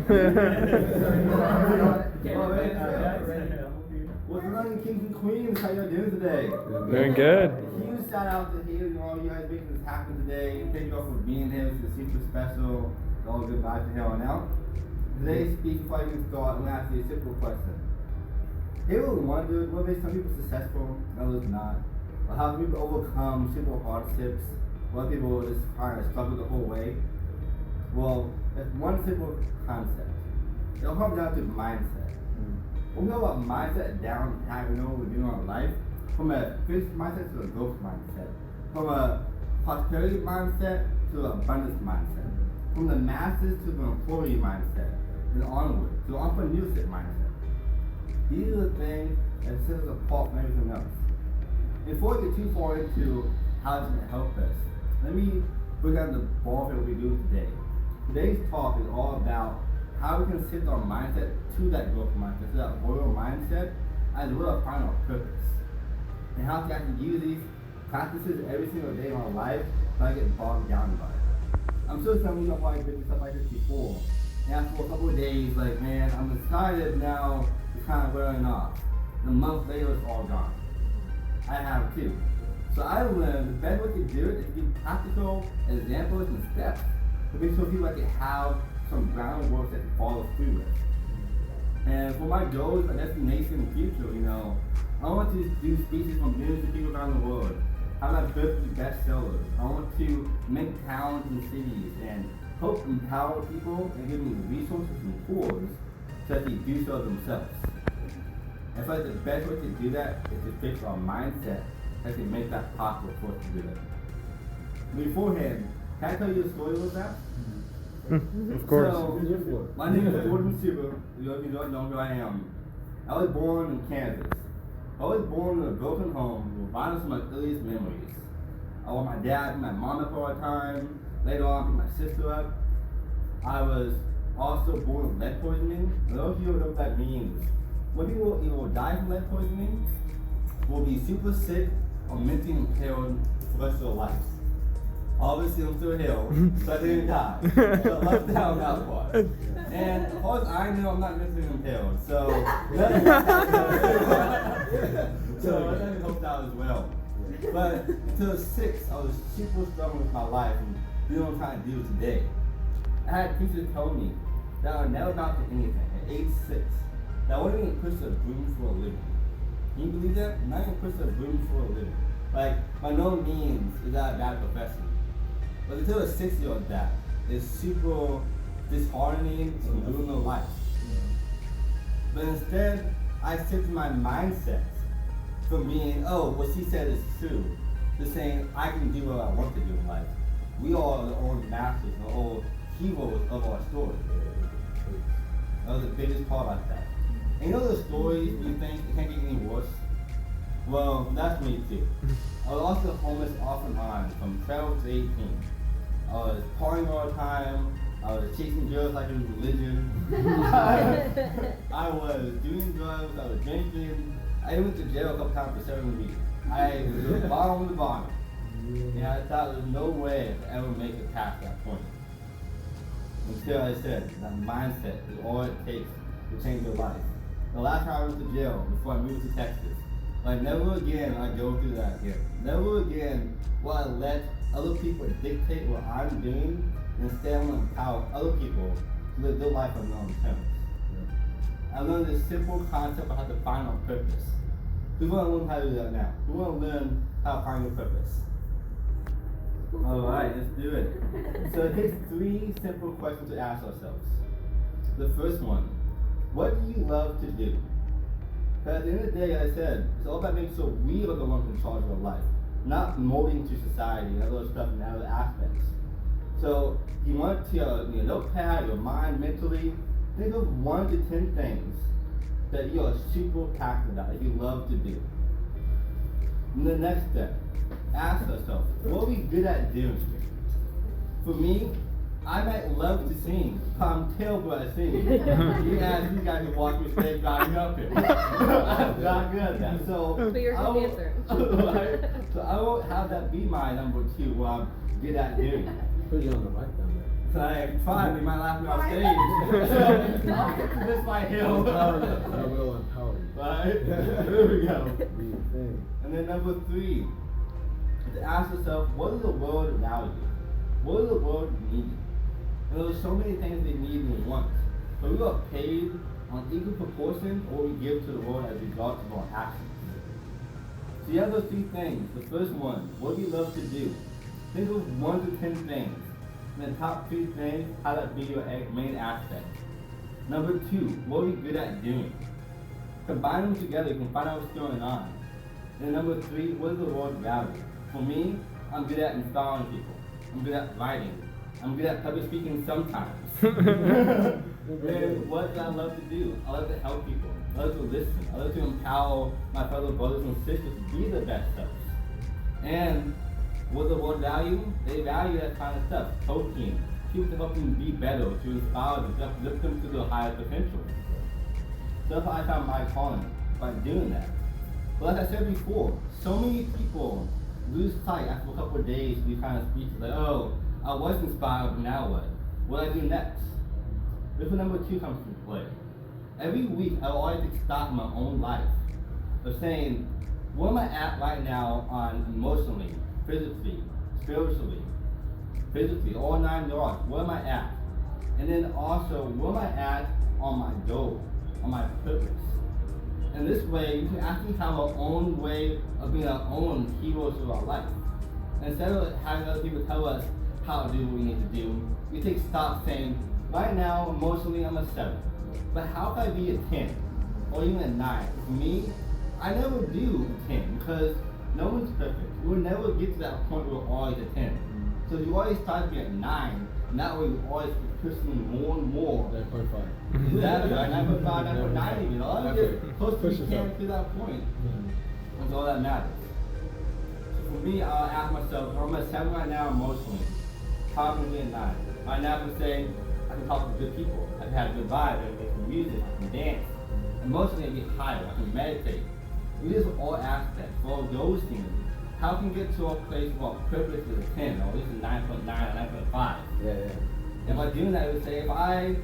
What's going on, kings and queens? How y'all doing today? Doing good. Huge shout out to all you guys making this happen today. Thank you all for being here. This is super special. It's all good vibes from here on out. Today's speech, before I even start, I'm going to ask you a simple question. You ever wondered what makes some people successful and others not? Or how people overcome simple hardships? What people just kind of struggle the whole way? Well, that's one simple concept. It all comes down to mindset. When we know about mindset down pat, we know what we're doing in our life. From a fixed mindset to a growth mindset. From a prosperity mindset to an abundance mindset. From the masses to the employee mindset. And onward to the entrepreneurship mindset. These are the things that set us apart from everything else. Before we get too far into how it's going to help us, let me break down the ball of what we do today. Today's talk is all about how we can shift our mindset to that growth mindset, to that royal mindset, as well as find our purpose. And how to actually use these practices every single day in our life so I get bogged down by it. I'm sure some of you have probably been through stuff like this before. And after a couple of days, like, man, I'm excited now, it's kind of wearing off. And a month later, it's all gone. I have too. So I learned the best way to do it is to give practical examples and steps to make sure people can have some groundwork that can follow through with. And for my goals, my destination in the future, I want to do speeches from millions of people around the world. I want my book be bestsellers. I want to make towns and cities and help empower people and give them the resources and tools so that they do so themselves. I feel like the best way to do that is to fix our mindset that can make that possible for us to do it. Beforehand, can I tell you a story about that? Of course. So, my name is Gordon Super. You don't know who I am. I was born in Kansas. I was born in a broken home with violence from my earliest memories. I was my dad and my mom up all the time. Later on, I picked my sister up. I was also born with lead poisoning. I don't know if you know what that means. When people either die from lead poisoning, will be super sick or mentally impaired for the rest of their lives. Obviously, I'm still here, so I didn't die. So let's down that part. And as far as I know, I'm not mentally impaired, so that helped out as well. But until 6, I was super struggling with my life and doing what I'm trying to do today. I had teachers tell me that I would never amount to anything at age 6. That I wasn't even push a broom for a living. Can you believe that? I'm not even push a broom for a living. Like, by no means is that a bad profession. But until a 6-year-old that is super disheartening and ruin their life. But instead, I shifted my mindset from being, oh, what she said is true, to saying I can do what I want to do in life. We are the own masters, the old heroes of our story. That was the biggest part about that. And you know those stories you think it can't get any worse? Well, that's me too. I was also homeless off and on from 12 to 18. I was partying all the time. I was chasing girls like it was religion. I was doing drugs. I was drinking. I went to jail a couple times for 7 weeks. I was the bottom of the bottom. And I thought there was no way I could ever make it past that point. Until I said, that mindset is all it takes to change your life. The last time I went to jail before I moved to Texas, like never again I go through that again. Never again will I let other people dictate what I'm doing, and instead I'm going to empower other people to live their life on their own terms. I learned this simple concept of how to find our purpose. We want to learn how to do that now. We want to learn how to find your purpose. Alright, let's do it. So it takes 3 simple questions to ask ourselves. The first one, what do you love to do? Because at the end of the day, like I said, it's all about making sure we are the ones in charge of our life, not molding to society and other stuff and other aspects. So you want to, your notepad, your mind, mentally, think of 1 to 10 things that you are super passionate about, that you love to do. And the next step, ask ourselves, what are we good at doing? For me, I might love to sing, but I'm terrible at singing. You ask these guys who watch me stage driving up here. I'm not good at that. So but you're a good dancer. Right? So I won't have that be my number 2, what I'm good at doing. Put you on the mic down So I tried, they might laugh me off stage. I'll get to this by hill. I will empower you. Right? There we go. Be your thing. And then number 3, to ask yourself, what does the world value? What does the world need? And there's so many things they need and want. So we are paid on equal proportion what we give to the world as a result of our actions. So you have those 3 things. The first one, what do you love to do? Think of 1 to 10 things. And the top 3 things, how that be your main aspect. Number 2, what are you good at doing? Combine them together, you can find out what's going on. And number 3, what does the world value? For me, I'm good at inspiring people. I'm good at writing. I'm good at public speaking sometimes. And what do I love to do? I love to help people. I love to listen. I love to empower my fellow brothers and sisters to be the best selves. And what does the world value? They value that kind of stuff. Coaching, people to help them be better, to inspire them, to uplift them to their highest potential. So that's how I found my calling, by doing that. But like I said before, so many people lose sight after a couple of days of these kind of speeches. Like, oh, I was inspired, but now what? What do I do next? This is where number 2 comes into play. Every week, I always take stock in my own life of saying, where am I at right now on emotionally, physically, spiritually, all 9 yards? Where am I at? And then also, where am I at on my goal, on my purpose? And this way, we can actually have our own way of being our own heroes of our life. And instead of having other people tell us how to do what we need to do, we take stock saying, right now, emotionally, I'm a 7. But how can I be a 10? Or even a 9? For me, I never do a 10 because no one's perfect. We'll never get to that point where we're always a 10. So you always try to be a 9, and that way you always keep pushing more and more. 9.5. Exactly, right? 9.5, 9.9 even. All of it close to you can to that point. That's all that matters. So for me, I'll ask myself, I'm a 7 right now emotionally. How can I be a 9? Right now I can say, I can talk to good people. I can have good vibes. I can make some music. I can dance. Emotionally, I get higher. I can meditate. These are all aspects. For all those things, how can we get to a place where our purpose is a 10 or at least a 9.9 or 9.5? Yeah. And by doing that, I would say if I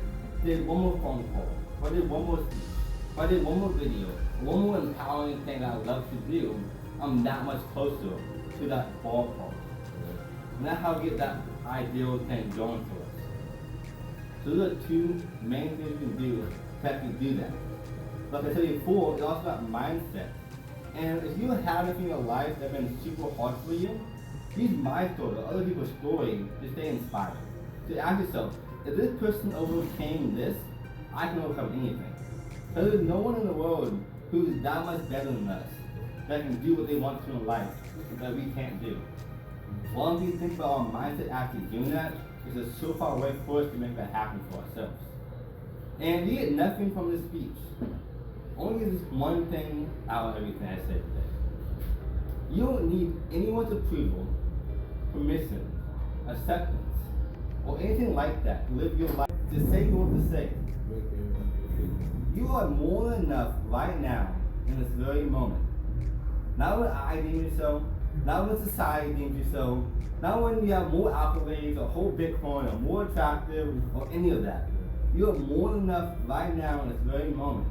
did one more phone call, if I did one more speech, if I did one more video, one more empowering thing that I would love to do, I'm that much closer to that ballpark. And that's how we get that ideal thing going for us. So those are 2 main things we can do to actually do that. Like I said before, it's also about mindset. And if you have anything in your life that's been super hard for you, use my story or other people's story to stay inspired. To ask yourself, if this person overcame this, I can overcome anything. Because there's no one in the world who's that much better than us that can do what they want to in life that we can't do. One thing to think about our mindset actually doing that is it's so far away for us to make that happen for ourselves. And you get nothing from this speech. Only this one thing out of everything I said today. You don't need anyone's approval, permission, acceptance, or anything like that to live your life. Just say what to say. You are more than enough right now in this very moment. Not when I deem you so, not when society deems you so, not when you have more accolades or whole Bitcoin or more attractive or any of that. You are more than enough right now in this very moment.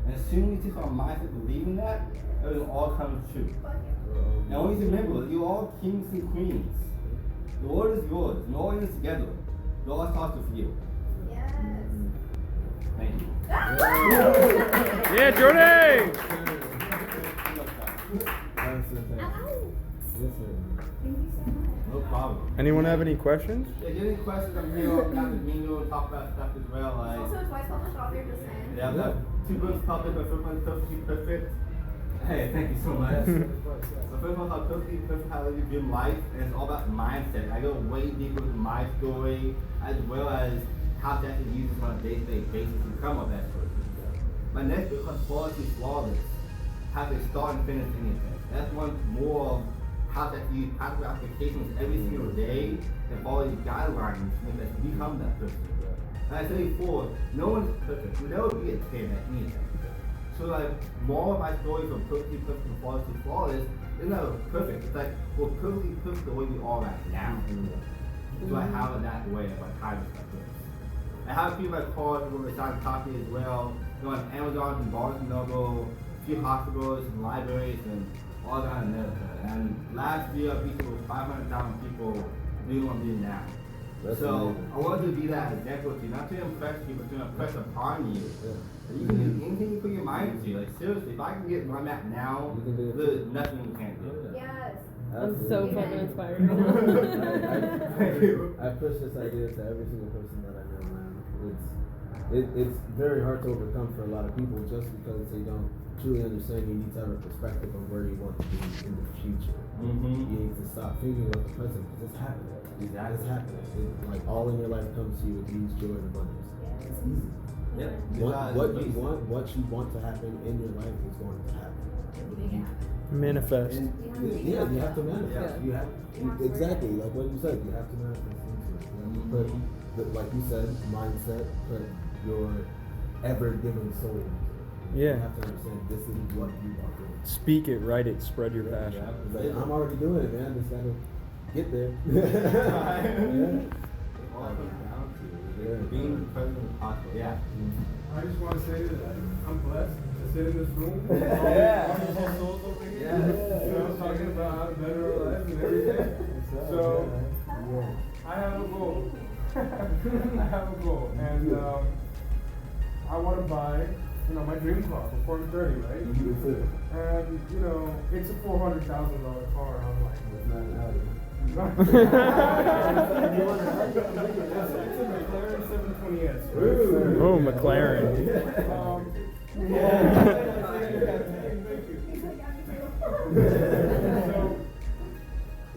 And as soon as you take our mindset believing that, it will all come true. And always remember, you're all kings and queens. The world is yours, and we're all in this together. It all starts with you. Yes. Thank you. Yeah, Jordan! Yes, sir. Thank you so much. No problem. Anyone have any questions? If you have any questions, I'm here. I'm happy to meet you and talk about stuff as well. Also a twice published author, just saying. Yeah, I've got 2 books published, my first one's Perfectly Perfect. Hey, thank you so much. The first one's called Perfectly Perfect, How to Live Your Life, and it's all about mindset. I go way deeper into my story, as well as how to actually use this on a day-to-day basis to become a best person. My next book called Quality Flawless, How to Start and Finish Anything. That's one more of how to actually use practical applications every single day and follow these guidelines to make us become that person. And I said before, no one's perfect. We'll never be a 10 at anything. So like, more of my story from perfectly perfect and flawless to flawless is not perfect. It's like, we're perfectly perfect the way we are right now. So I have it that way, like time perspective. I have a few of my calls where we're starting coffee as well. You know, on Amazon and Barnes and Noble, a few hospitals and libraries and all that in America. And last year, I reached over 500,000 people doing what I'm doing now. That's so amazing. I wanted to be that example to you, not to impress you, but to impress upon you. Yeah. You can do anything you put your mind to. Like seriously, if I can get where I'm at now, You can do it there's too. nothing you can't do. Yes. I'm so Absolutely. fucking inspired. I push this idea to every single person that I know, man. It's very hard to overcome for a lot of people just because they don't truly understand. You need to have a perspective on where you want to be in the future. Mm-hmm. You need to stop thinking about the present because it's happening. Exactly. It's happening. Like all in your life comes to you with ease, joy, and abundance. It's easy. Yep. What you want to happen in your life is going to happen. Manifest. And yeah, you have to manifest. Yeah. You have exactly like what you said. You have to manifest into it. You put, like you said, mindset. Put your ever-giving soul into it. Yeah. You have to understand this is what you are doing. Speak it, write it, spread your passion. It's like, I'm already doing it, man. Just gotta get there. All it comes down to being present as possible. Yeah. I just want to say that I'm blessed to sit in this room. Yeah. Wonderful souls over here. Yeah. You know, talking about how to better our lives and everything. So, I have a goal. I have a goal. And I want to buy, you know, my dream car before I'm 30, right? You too. And, you know, it's a $400,000 car. I'm like, It's not an Audi. it's a McLaren 720S. Right? Oh, McLaren. So,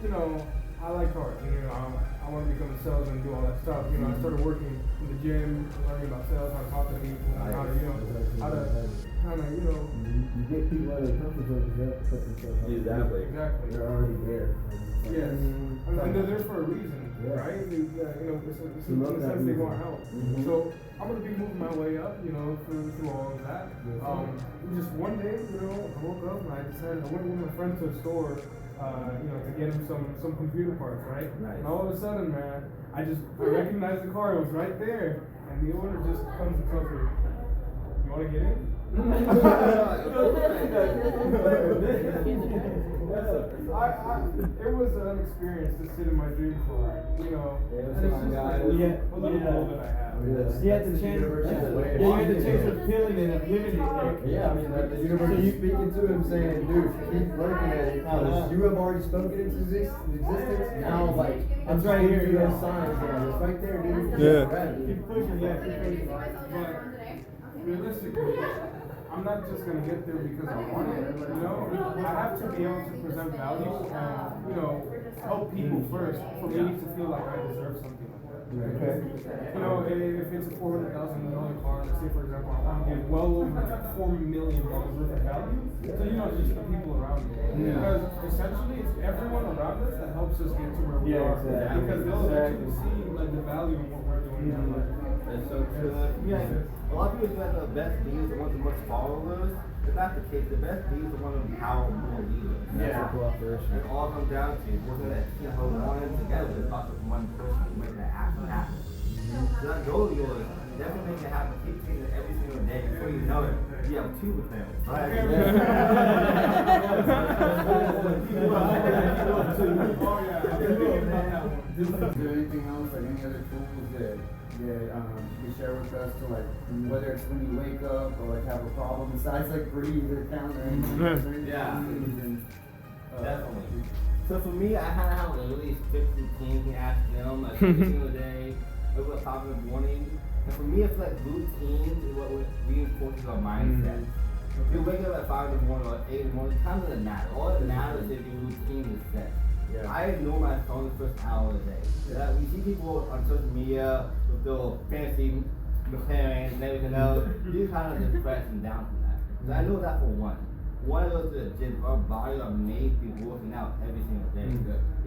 you know, I like cars. You know, I want to become a salesman and do all that stuff. You know, I started working in the gym, learning about sales, how to talk to people, how to, you know, how to kind of, you know. You get people out of their comfort zone because they have to put themselves out. Exactly. Exactly. They're already there. Yes. And they're there for a reason, Yeah. right? You know, it's You love in a that sense they reason. want help. So I'm gonna be moving my way up, you know, through all of that. Just one day, you know, I woke up and I decided I went with my friend to a store, you know, to get him some computer parts, right? Nice. And all of a sudden, man, I recognized the car. It was right there, and the owner just comes and tells me, "You want to get in?" It was an experience to sit in my dream car, you know. And it's just like a little goal that I have. You had the chance. You had the chance of feeling it, of living it. Yeah, I mean, the universe. So you speaking to him, saying, "Dude, keep working at it." Because you have already spoken into existence. Now, like, I'm trying to hear those signs. It's right there, dude. Yeah. Keep pushing, yeah. Keep pushing. But realistically, I'm not just gonna get there because I want it. You know, I have to be able to present value and, you know, help people first for me to feel like I deserve something like that. Okay. You know, if it's a $400,000 car, let's say for example, I want to get well over like $4 million worth of value. So you know, just the people around me. Because essentially, it's everyone around us that helps us get to where we are. Exactly. Because they'll actually see like the value in what we're doing in our life. That's so true. Yeah, a lot of people think that the best leaders are the ones with much followers. It's not the case. The best leaders are the ones with powerful leaders. Yeah. Cooperation. It all comes down to working that team whole one together to talk with one person to make that action happen. So that goal of yours, definitely make it happen. Keep taking it every single day. Before you know it, you have two with them. Right? Is there anything else, like any other tools that you can share with us to like, whether it's when you wake up or like have a problem, besides like breathe or count or anything? Yeah. And, Definitely. So for me, I had to have a really strict routine. You can ask them like every single day, over the top of the morning. And for me, it's like routine is what reinforces our mindset. If you wake up at 5 in the morning or 8 in the morning, time doesn't matter. All that matters is your routine is set. Yeah. I ignore my phone the first hour of the day. Yeah. We see people on social media with their fancy McLarens and everything else. You're kind of depressed and down from that. So I know that for one. One of those to the gym, our bodies are made to be working out every single day.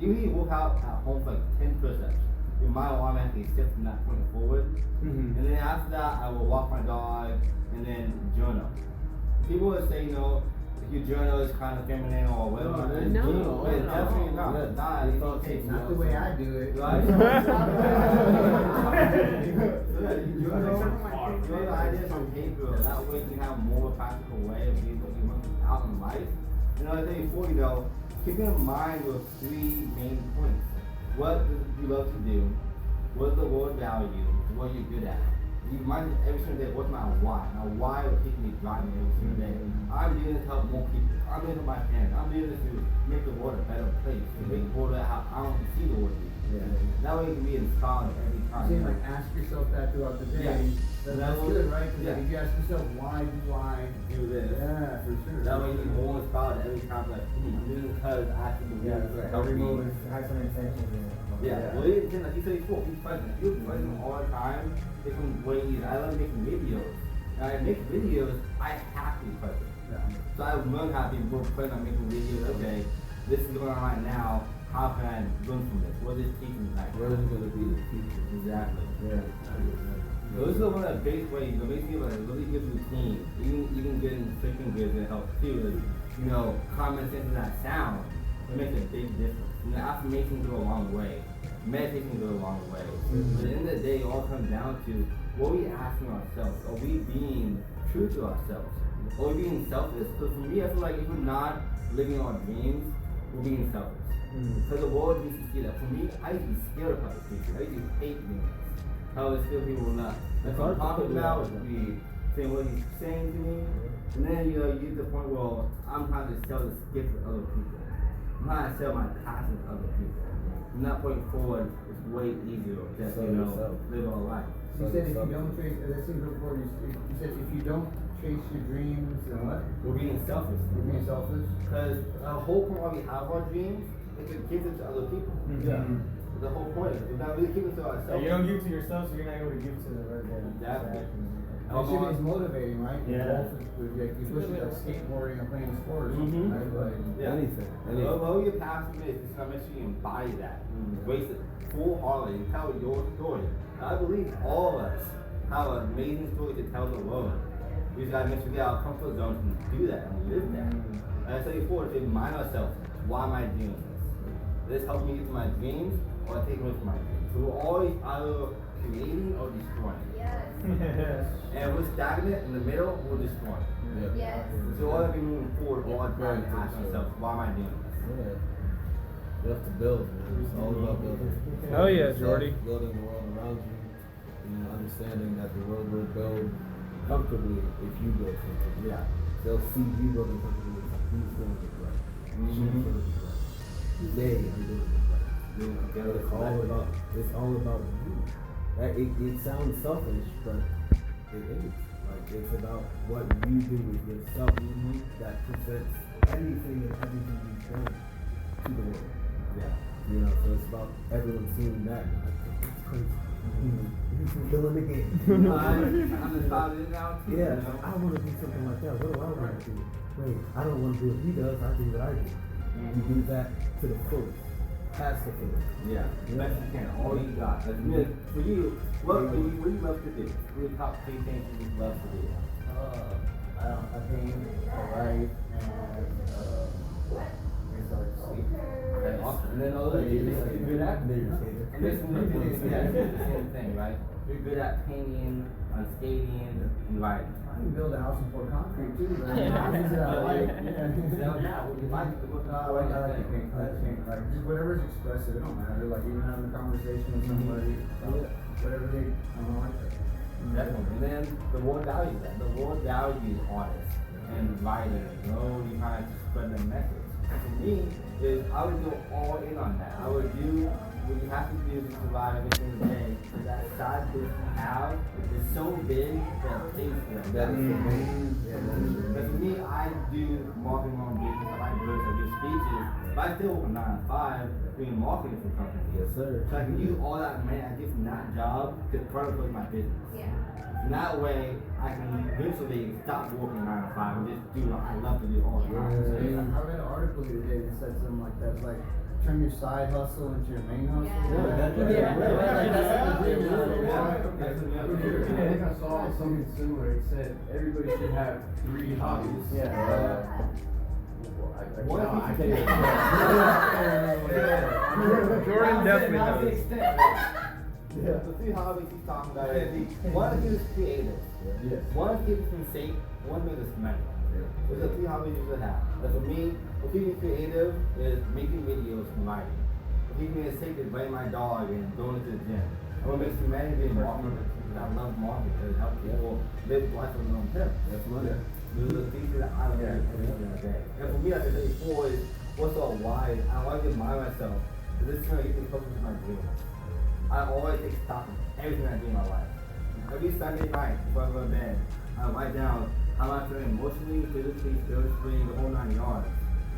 Even if you work out at home for like 10 push-ups, your mind will automatically shift from that point forward. And then after that, I will walk my dog and then journal. People will say, you know, if your journal is kind of feminine or whatever. No. It's definitely not. Yeah. Nah, It's it's all okay. taken Not the way I do it. Right? You journal ideas on paper. That way you have more practical way of being what you want out in life. You know, I tell you before, you know, keep in mind with 3 main points. What do you love to do? What is the world value? What you're good at? You remind every single day, what's my why? My why will keep me driving every single day. I'm doing this to help more people. I'm doing this for my parents. I'm doing this to make the world a better place. To make the world how I want to see the world be. Yeah. That way you can be inspired every time. You say, like, ask yourself that throughout the day. Yeah. That's good, right? Because Yeah. if you ask yourself, why do I do this? Yeah, for sure. That way you're more inspired every time, like, I'm doing this because I think the world is Every move has some intention in it. Yeah, well, even like you said before, he's present. If you're present all the time, it's some ways. I love making videos. And I make videos, I have to be present. Yeah. So I learned how to be more present on making videos. Okay, this is going on right now. How can I learn from this? What is this teaching tonight? Where is it going to be the future? Exactly. Yeah. Those are one of the basic ways. The basic like a really good routine. Even getting freaking good that helps too. Is, you know, common sense in that sound. It makes a big difference. You know, affirmations go a long way. Meditation goes a long way. But at the end of the day, it all comes down to what are we asking ourselves? Are we being true to ourselves? Are we being selfish? Because for me, I feel like if we're not living our dreams, we're being selfish. Because the world needs to see that. For me, I used to be scared of public speaking. I used to hate doing this. How it's still people will not. That's what I'm talking about would be saying what he's saying to me. And then, you know, you get to the point where I'm trying to sell this gift to other people. I'm trying to sell my passion to other people. I'm not putting forward, it's way easier to just, you know, live our life. You said if you don't chase, that's before you said if you don't chase your dreams, then what? We're being selfish. You're being selfish? Because the whole point why we have our dreams is to give it to other people. Yeah. The whole point is we're not really giving it to ourselves. You don't give to yourself, so you're not able to give to the right guy. Exactly. That shit is motivating, right? Yeah. You push it like skateboarding or playing sports, Mhm. right? Like, Yeah. Anything. Although your passion is, just gotta make sure you embody that. Embrace it full-heartedly and tell your story. I believe all of us have an amazing story to tell the world. We just gotta make sure we get out of our comfort zones and do that and live that. Like I said before, to remind ourselves, why am I doing this? This helps me get to my dreams or take away from my dreams. So we're always either creating or destroying. Yes. And if we're stagnant in the middle, we're destroying. Yes. So all that we moving forward all the time and ask ourselves, why am I doing this? Yeah. You have to build, man. It's all about building. Oh yeah, Yourself, Jordy. Building the world around you. You know, understanding that the world will build comfortably if you build comfortably. Yeah. They'll see you building comfortably. Who's doing it right? Who's doing it right? They are doing it right. It's all about you. Right? It sounds selfish, but it is. Like it's about what you do with yourself that presents anything and everything you've done to the world. Yeah. You know, so it's about everyone seeing that. Like, it's crazy. Killing the game. I'm inspired now too. Yeah, You know? I want to do something like that. What do I want to do? Wait, I don't want to do what he does. I do what I do. You do that to the fullest. Past the fullest. Yeah, best you can. All you got. Like, for you, what do you love to do? What are your top 3 things you love to do? I paint, I write, and I start to sleep. Okay, awesome. And then other things you're good at? And then you're skating. And this is the same thing, right? You're good at painting, skating, and writing. I can build a house and pour concrete too, but things that I like. So now, what do you like? I like to paint. I like to paint. Like, just whatever's expressive, it don't matter. Like, even having a conversation with somebody, whatever they, I don't like that. Definitely. And then the world values that. The world values artists and writers. You know, you kind of spread their message. And for me, is I would go all in on that. I would do what you have to do to survive every single day. So that side business you have is so big that it pays for them. That is amazing. But for me, I do marketing on business. I like books, I do speeches. But I still work 9 to 5 doing marketing for companies. Yes, sir. So I can use all that money I get from that job to further my business. Yeah. And that way, I can eventually stop working 9 to 5 and just do what I love to do all the time. I read an article today that said something like that. It's like, turn your side hustle into your main hustle. Yeah. That's like the dream. I think I saw something similar. It said everybody should have 3 hobbies. Yeah. Jordan definitely knows. The 3 hobbies he's talking about is one is creative. Yes. One keeps us in shape, one makes us money. Those are 3 hobbies you should have. But for me, what keeps me creative is making videos and writing. What keeps me in shape is writing my dog and going to the gym. And what makes me money is marketing. I love marketing. It helps people live life on their own terms. That's money. Those are the things that I love every single day. And for me, like I said before, is what's all wise. I want to remind myself that this is going to get me closer to my dreams. I always take stock of everything I do in my life. Every Sunday night before I go to bed, I write down how I'm feeling emotionally, physically, spiritually, the whole 9 yards.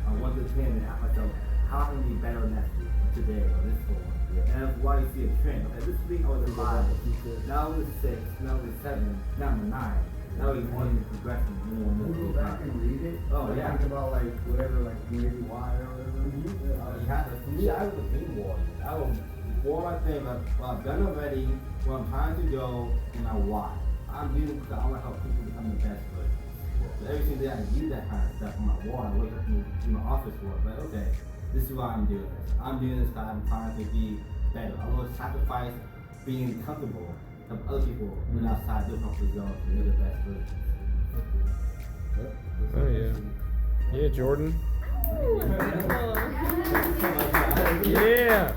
On 1 to 10 and ask myself, how can I be better next week, or today, or this fall? And that's why you see a trend. Okay, this week I was a 5, now I was a 6, now I was a 7, now I'm a 9. Now we want to progress more and more. Go back and read it. Oh, yeah. Think about like whatever, like maybe why or whatever. You have to, for me, I was a dream warrior. I was before my thing, but what I've done already, where I'm trying to go, and my why. I'm doing it because I want to help people become the best version. So every single day I do that kind of stuff on my wall. I wake up and do my office work. But okay, this is why I'm doing this. I'm doing this because I'm trying to be better. I will sacrifice being comfortable of other people when outside their comfort zone to be the best version. Oh yeah. Yeah, Jordan. Yeah.